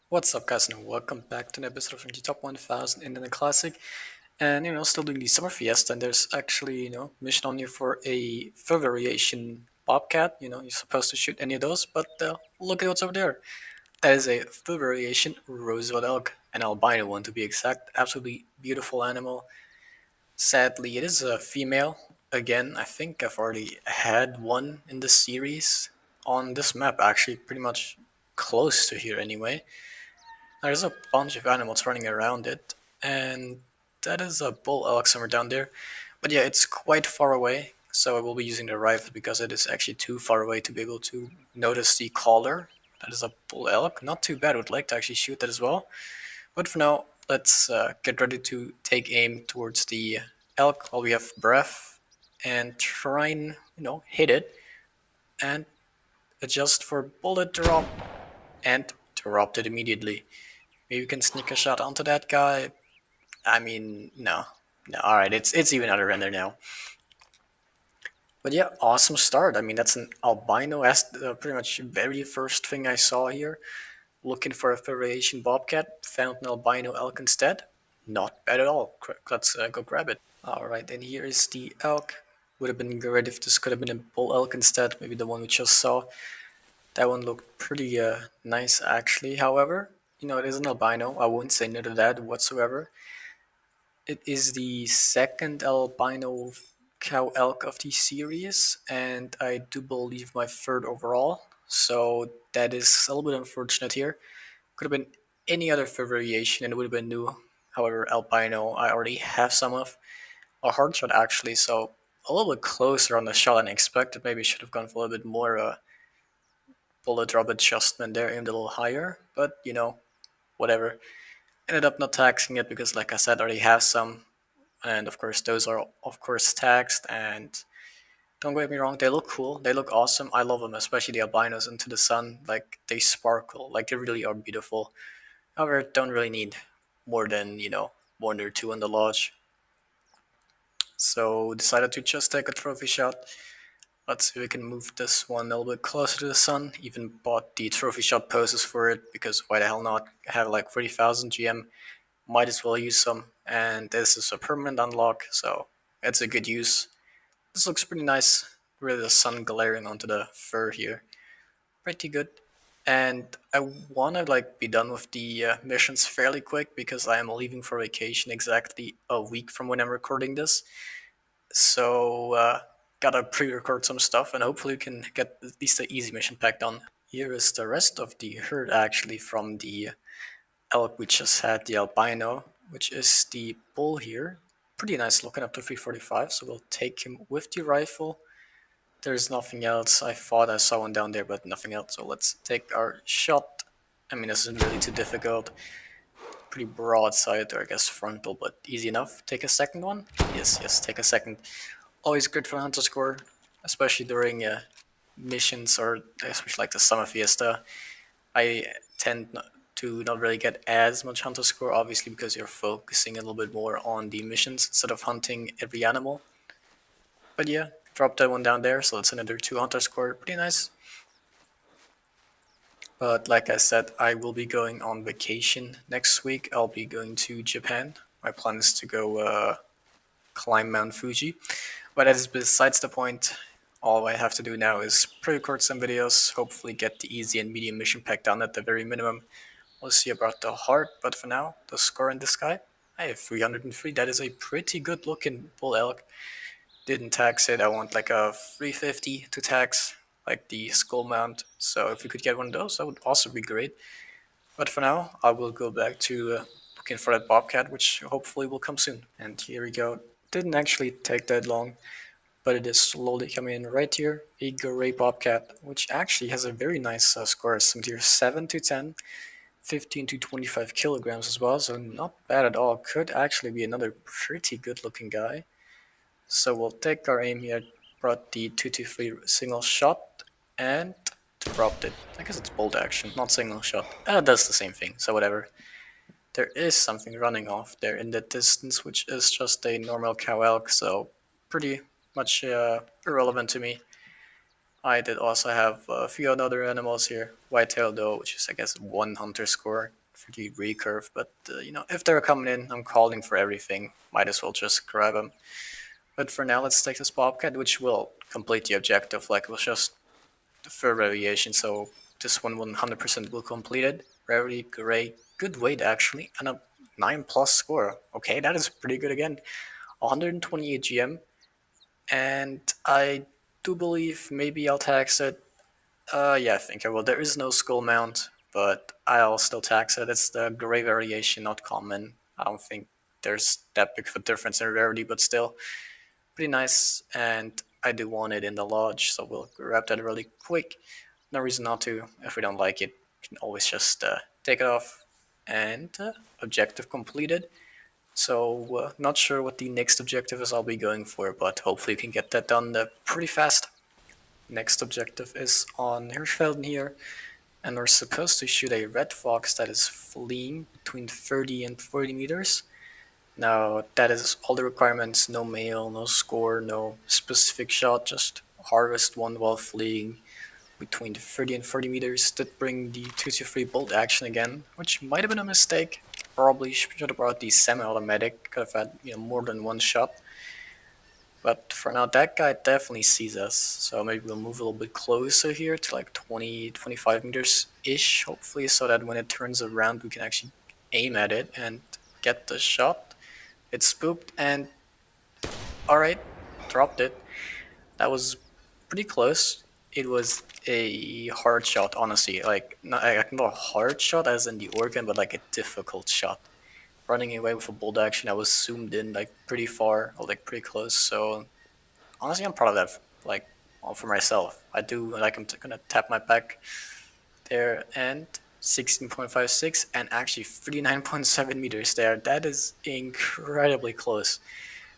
What's up, guys, and welcome back to an episode of the Top 1000 Internet Classic. And still doing the Summer Fiesta, and there's actually mission on here for a fur variation bobcat. You're supposed to shoot any of those, but look at what's over there. That is a fur variation rosewood elk, an albino one to be exact. Absolutely beautiful animal. Sadly, it is a female. Again, I think I've already had one in this series on this map, actually, pretty much close to here anyway. There's a bunch of animals running around it, and that is a bull elk somewhere down there. But yeah, it's quite far away, so I will be using the rifle because it is actually too far away to be able to notice the collar. That is a bull elk. Not too bad. Would like to actually shoot that as well. But for now, let's get ready to take aim towards the elk while we have breath and try and hit it and adjust for bullet drop and dropped it immediately. Maybe we can sneak a shot onto that guy. I mean, no. No, alright, it's even out of render now. But yeah, awesome start. I mean, that's an albino. That's pretty much very first thing I saw here. Looking for a variation bobcat, found an albino elk instead. Not bad at all. Let's go grab it. Alright, and here is the elk. Would have been great if this could have been a bull elk instead, maybe the one we just saw. That one looked pretty nice actually. However, it is an albino. I wouldn't say no to that whatsoever. It is the second albino cow elk of the series, and I do believe my third overall. So that is a little bit unfortunate here. Could have been any other fur variation and it would have been new. However, albino I already have some of. A hard shot actually, so a little bit closer on the shot than I expected. Maybe should have gone for a little bit more bullet drop adjustment there, aimed a little higher. But whatever. Ended up not taxing it because, like I said, I already have some, and of course those are of course taxed. And don't get me wrong, they look cool, they look awesome. I love them, especially the albinos into the sun. Like they sparkle, like they really are beautiful. However, don't really need more than one or two in the lodge. So decided to just take a trophy shot. Let's see if we can move this one a little bit closer to the sun. Even bought the trophy shot poses for it because why the hell not? I have like 30,000 GM, might as well use some. And this is a permanent unlock, so it's a good use. This looks pretty nice. Really, the sun glaring onto the fur here, pretty good. And I wanna be done with the missions fairly quick because I am leaving for vacation exactly a week from when I'm recording this. So gotta pre-record some stuff and hopefully we can get at least the easy mission pack done. Here is the rest of the herd actually from the elk we just had, the albino, which is the bull here. Pretty nice looking up to 345, so we'll take him with the rifle. There's nothing else. I thought I saw one down there, but nothing else. So let's take our shot. I mean, this isn't really too difficult. Pretty broadside, or I guess frontal, but easy enough. Take a second one? Yes, yes, take a second. Always good for hunter score, especially during missions or especially like the Summer Fiesta. I tend to not really get as much hunter score, obviously because you're focusing a little bit more on the missions instead of hunting every animal. But yeah, drop that one down there, so that's another 2 hunter score, pretty nice. But like I said, I will be going on vacation next week. I'll be going to Japan. My plan is to go climb Mount Fuji. But that is besides the point. All I have to do now is pre-record some videos, hopefully get the easy and medium mission pack done at the very minimum. We'll see about the hard, but for now, the score in this guy, I have 303. That is a pretty good looking bull elk. Didn't tax it. I want like a 350 to tax, like the skull mount. So if we could get one of those, that would also be great. But for now, I will go back to looking for that bobcat, which hopefully will come soon. And here we go. Didn't actually take that long, but it is slowly coming in right here. A gray bobcat, which actually has a very nice score. Some tier 7 to 10, 15 to 25 kilograms as well, so not bad at all. Could actually be another pretty good looking guy. So we'll take our aim here, brought the 223 single shot, and dropped it. I guess it's bolt action, not single shot. That's the same thing, so whatever. There is something running off there in the distance, which is just a normal cow elk, so pretty much irrelevant to me. I did also have a few other animals here. Whitetail though, which is I guess one hunter score for the recurve. But if they're coming in, I'm calling for everything. Might as well just grab them. But for now, let's take this bobcat, which will complete the objective. Like it was just the fur variation, so this one 100% will complete it. Rarity, great, good weight actually, and a 9 plus score. Okay, that is pretty good again. 128 GM, and I do believe maybe I'll tax it. Yeah, I think I will. There is no skull mount, but I'll still tax it. It's the gray variation, not common. I don't think there's that big of a difference in rarity, but still pretty nice. And I do want it in the lodge, so we'll grab that really quick. No reason not to. If we don't like it, we can always just take it off. And objective completed. So not sure what the next objective is I'll be going for, but hopefully we can get that done pretty fast. Next objective is on Hirschfelden here, and we're supposed to shoot a red fox that is fleeing between 30 and 40 meters. Now that is all the requirements, no mail, no score, no specific shot, just harvest one while fleeing between the 30 and 40 meters. Did bring the 223 bolt action again, which might have been a mistake. Probably should have brought the semi-automatic, could have had more than one shot. But for now, that guy definitely sees us. So maybe we'll move a little bit closer here to like 20, 25 meters-ish, hopefully, so that when it turns around, we can actually aim at it and get the shot. It spooked and, alright, dropped it. That was pretty close. It was a hard shot, honestly. Like, not a hard shot as in the organ, but like a difficult shot. Running away with a bolt action, I was zoomed in like pretty far, or like pretty close, so honestly, I'm proud of that. Like, well, for myself, I do. Like, I'm gonna tap my back there, and 16.56, and actually 39.7 meters there. That is incredibly close.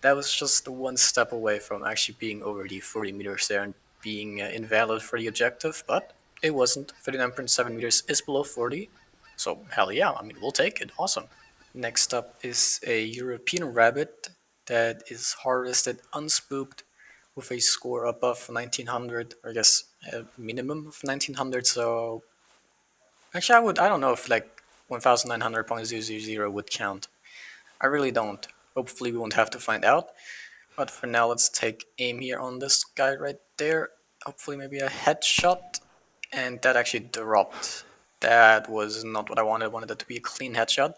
That was just one step away from actually being over the 40 meters there and being invalid for the objective, but it wasn't. 39.7 meters is below 40, so hell yeah. I mean, we'll take it. Awesome. Next up is a European rabbit that is harvested unspooked with a score above 1900, or I guess a minimum of 1900. So actually, I don't know if like 1900.000 would count. I really don't. Hopefully, we won't have to find out. But for now, let's take aim here on this guy right there. Hopefully, maybe a headshot. And that actually dropped. That was not what I wanted. I wanted that to be a clean headshot.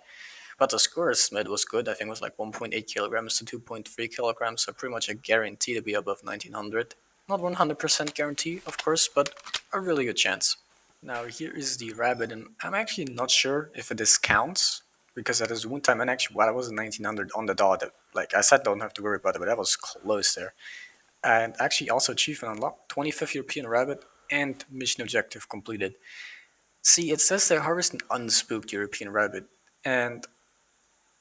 But the score Smith was good. I think it was like 1.8 kilograms to 2.3 kilograms, so pretty much a guarantee to be above 1900. Not 100% guarantee, of course, but a really good chance. Now here is the rabbit, and I'm actually not sure if this counts, because at this one time, and actually while I was 1900 on the dot, like I said, don't have to worry about it, but that was close there. And actually also achievement unlocked, 25th European rabbit, and mission objective completed. See, it says they harvest an unspooked European rabbit, and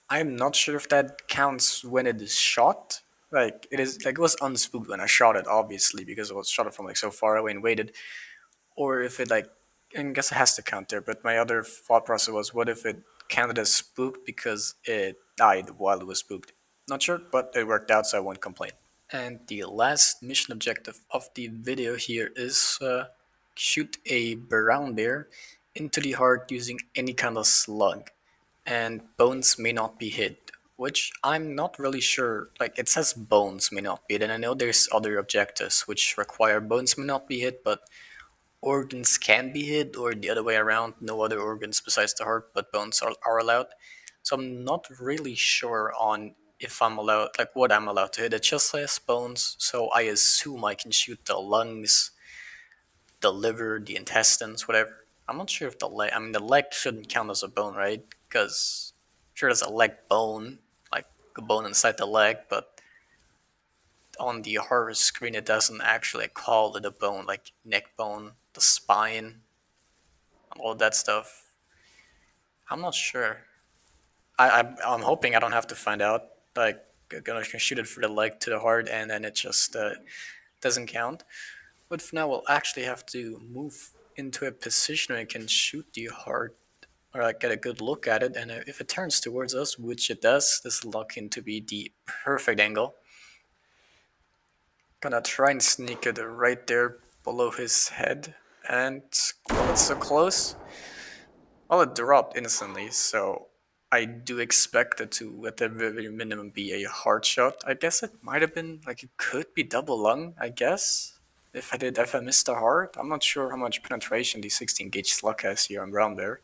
I'm not sure if that counts when it is shot. Like it is, like it was unspooked when I shot it, obviously, because it was shot it from like so far away and waited. Or if it like, I guess it has to count there. But my other thought process was, what if it counted as spooked because it died while it was spooked? Not sure, but it worked out, so I won't complain. And the last mission objective of the video here is shoot a brown bear into the heart using any kind of slug, and bones may not be hit, which I'm not really sure. Like it says bones may not be hit, and I know there's other objectives which require bones may not be hit, but organs can be hit, or the other way around. No other organs besides the heart, but bones are allowed. So I'm not really sure on if I'm allowed, like what I'm allowed to hit. It just says bones, so I assume I can shoot the lungs, the liver, the intestines, whatever. I'm not sure if the leg. I mean, the leg shouldn't count as a bone, right? Because sure, there's a leg bone, like a bone inside the leg, but on the harvest screen, it doesn't actually call it a bone, like neck bone, the spine, all that stuff. I'm not sure. I'm hoping I don't have to find out. Like, I'm gonna shoot it for the leg to the heart, and then it just doesn't count. But for now, we'll actually have to move into a position where I can shoot the heart, or like get a good look at it. And if it turns towards us, which it does, this is looking to be the perfect angle. Gonna try and sneak it right there below his head, and well, it's so close. Well, it dropped instantly, so I do expect it to, at the very minimum, be a hard shot. I guess it might have been, like, it could be double lung, I guess. If I missed the heart, I'm not sure how much penetration the 16 gauge slug has here around there.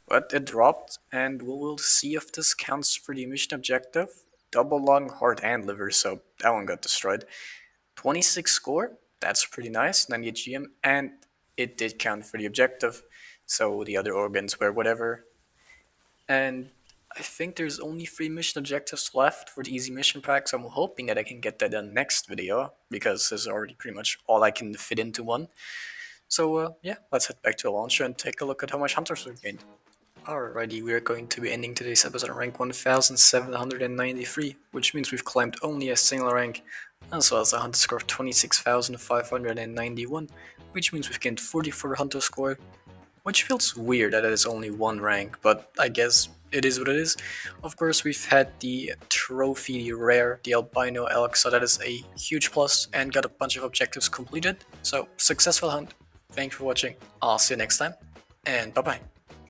But it dropped, and we will see if this counts for the mission objective. Double lung, heart, and liver, so that one got destroyed. 26 score, that's pretty nice, 98 GM, and it did count for the objective, so the other organs were whatever. And I think there's only 3 mission objectives left for the easy mission pack, so I'm hoping that I can get that done next video, because this is already pretty much all I can fit into one. So yeah, let's head back to the launcher and take a look at how much hunters we've gained. Alrighty, we are going to be ending today's episode on rank 1793, which means we've climbed only a single rank, as well as a hunter score of 26,591, which means we've gained 44 hunter score, which feels weird that it is only one rank, but I guess it is what it is. Of course, we've had the trophy, the rare, the Albino Elk, so that is a huge plus, and got a bunch of objectives completed, so successful hunt. Thanks for watching, I'll see you next time, and bye bye.